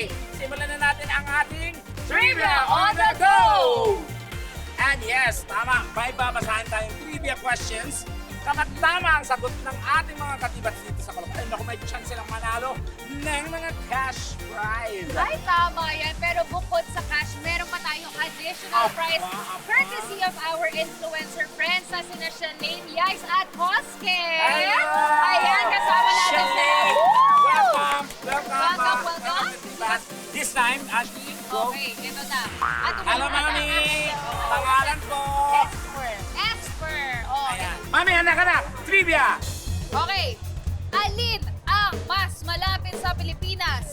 Okay, simulan na natin ang ating Trivia on the Go! And yes, tama, may babasahin tayong trivia questions. Kapag tama ang sagot ng ating mga katibats dito sa Caloocan, naku, may chance silang manalo ng mga cash prize. Ay, tama yan. Pero bukod sa cash, meron pa tayong additional prize courtesy of our influencer friends na sina Shanae, Yais at Koske. Ayan, kasama natin sila. Welcome! Welcome. This time, Ashley, go. Okay, ito na. Hello, Mami! Pangalan ko! Esper. Okay. Ayan. Mami, anak ka na! Trivia! Okay. Alin ang mas malapit sa Pilipinas?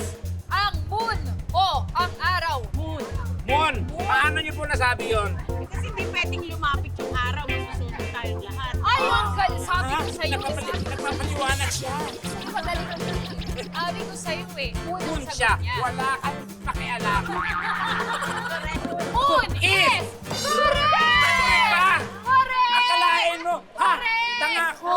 Ang moon o ang araw? Moon. Moon! Paano niyo po nasabi yun? Kasi hindi pwedeng lumapit yung araw, masusunod tayong lahat. Ay, ang sabi ko sa'yo. Nagpapaliwanag siya. Madali ko sabi ko sa'yo eh. Moon ang siya. sagot niya. Wala kang pakialam. Moon is correct! Pa! Correct! Akalain mo, ha? Correct! Tanga ko!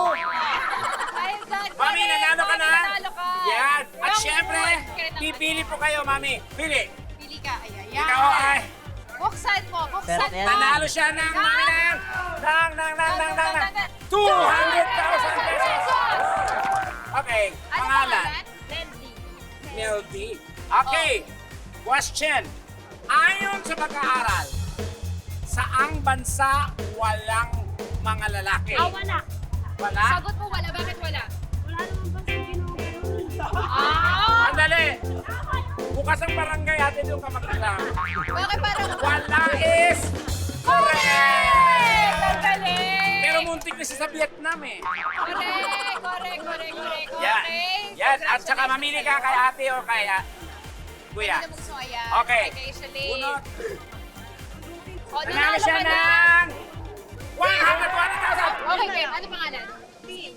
Ay, God, Mami, nanalo ka na? Nanalo ka! Yan! At Yung syempre, moon, kaya naman. pipili po kayo, Mami. Pili! Pili ka. Ayan. Ikaw ay... Buksan mo. Buksan mo. Nanalo siya ng Mami ng 200,000 pesos! Okay, Ano pangalan? Meldy. Meldy. Okay, question. Ayon sa pag-aaral, saang bansa walang mga lalaki? Wala. Wala? Sagot mo wala. Bakit wala? Wala naman ba sa ginagawa? Ah! Andali! Bukas ang barangay atin yung kamag-alam. Bakit parang... Wala is correct! Ang galing! Pero muntik na siya sa Vietnam eh. Correct. Yan. Yan. At saka mamili ka kay ate o kay kuya. Ano mong soya? Okay. Kay Shalay. Bunot. O, Nanalo siya ka na. ng 120,000! Okay, Kim. Ano pangalan? Tin.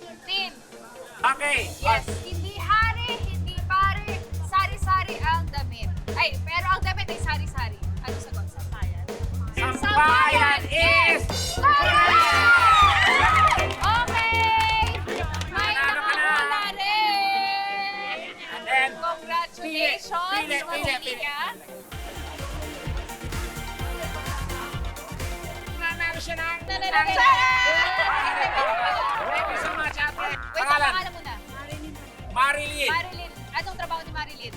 Okay. Yes. Hindi hari, hindi pare, sari-sari ang damit. Ay, pero ang damit ay sari-sari. Ano sagot? Sampayan. Sampayan is Okay! May Nanalo ka na. nakakula rin! And then, Congratulations! Pili. Mamili ka. nanalo siya ng... Nanalo ng- ka. Thank you so much, ate. Wait, Pangalan? pangalan mo na. Marilyn. Marilyn. Anong trabaho ni Marilyn?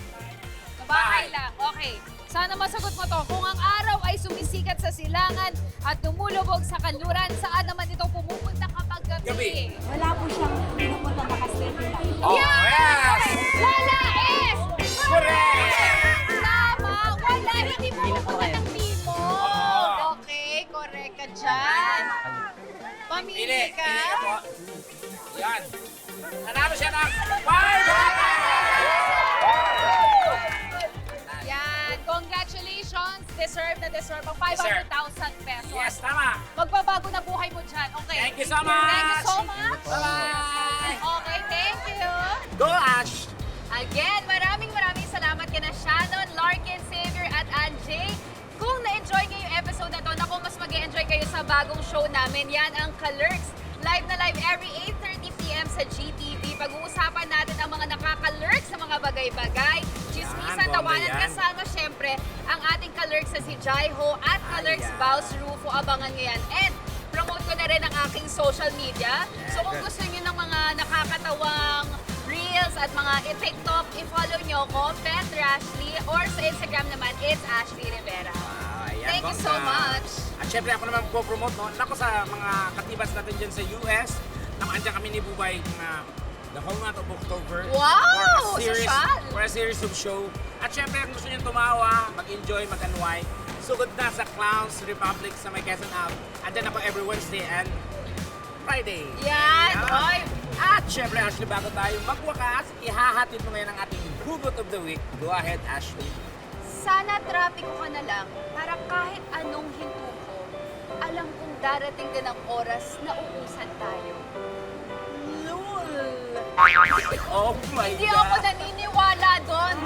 Sa Bahay. bahay lang. Okay. Sana masagot mo to. Kung ang araw ay sumisikat sa silangan at lumulubog sa kanluran, saan naman ito pumupunta kapag gabi? Gabi. Wala po siyang pinupunta nakasteady lang. Oh, yes! Wala is! Correct! Tama! Wala! Hindi pumupunta ng timog. Okay, correct ka dyan. Pamili Pili. ka. Pili ka po. Yan. Nanalo siya ng 500! Yan. Congratulations. Deserve na deserve ang 500,000 pesos. Yes, tama. Magbabago na buhay mo dyan. Okay. Thank you so much. Thank you so much. Bye-bye. Okay, thank you. Go, Ash! Again, maraming salamat kina Shannon, Larkin, Xavier at Anjay. Kung na-enjoy niyo yung episode na to, naku, mas mag-enjoy kayo sa bagong show namin. Yan ang Kalurks. Live na live every 8:30 p.m. sa GTV. Pag-uusapan natin ang mga nakaka-lurks sa mga bagay-bagay. Chismisan, Yan, tawanan, bomba yan. kasama syempre ang ating Kalurks sa si Jaiho at Kalurks Ayan. Baus Rufo. Abangan nyo yan. And promote ko na rin ang aking social media. So kung gusto nyo ng mga nakakatawang reels at mga TikTok, i-follow nyo ko, Beth Rashley, or sa Instagram naman, it's Ashley Rivera. Ayan, Thank you so bongga. much. At syempre ako naman po-promote, no? Nako sa mga katibas natin dyan sa US, andyan kami ni Bubay the whole month of October. Wow! Sosyal! For a series of show. At syempre, kung gusto nyo tumawa, mag-enjoy, mag-unwind, sugod na sa Clowns Republic sa may Quezon Ave. Andyan ako every Wednesday and Friday. Yan! Oy! At syempre, Ashley, bago tayo magwakas, ihahatid mo ngayon ang ating Hugot of the Week. Go ahead, Ashley. Sana trapiko ka na lang para kahit anong hinto ko, alam kong darating din ang oras na uusan tayo. Oh my Hindi God! ako naniniwala doon.